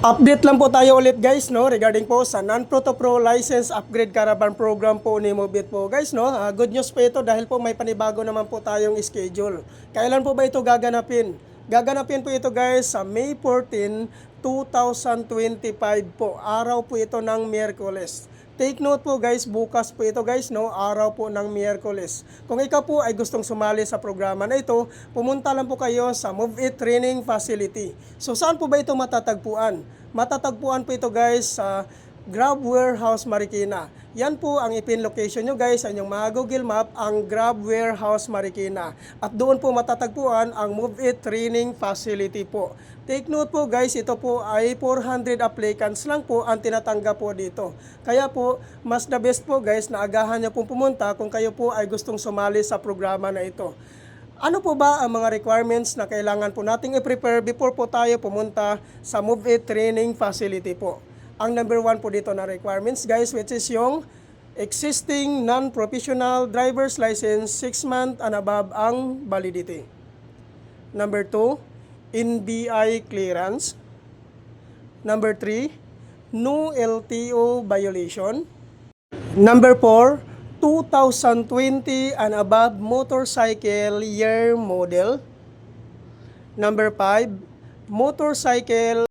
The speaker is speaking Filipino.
Update lang po tayo ulit guys no regarding po sa non-Pro to Pro license upgrade caravan program po ni Mobit po guys no. Good news po ito dahil po may panibago naman po tayong schedule. Kailan po ba ito gaganapin? Gaganapin po ito guys sa May 14, 2025 po. Araw po ito ng Miyerkules. Take note po guys, bukas po ito guys no, araw po ng Miyerkules. Kung ikaw po ay gustong sumali sa programa na ito, pumunta lang po kayo sa Move It Training Facility. So saan po ba ito matatagpuan? Matatagpuan po ito guys sa Grab Warehouse Marikina. Yan po ang ipin location nyo guys sa inyong mga Google Map, ang Grab Warehouse Marikina. At doon po matatagpuan ang Move It Training Facility po. Take note po guys, ito po ay 400 applicants lang po ang tinatanggap po dito. Kaya po, mas the best po guys na agahan nyo pong pumunta kung kayo po ay gustong sumali sa programa na ito. Ano po ba ang mga requirements na kailangan po nating i-prepare before po tayo pumunta sa Move It Training Facility po? Ang number 1 po dito na requirements guys, which is yung existing non-professional driver's license 6 month and above ang validity. Number 2, NBI clearance. Number 3, no LTO violation. Number 4, 2020 and above motorcycle year model. Number 5, motorcycle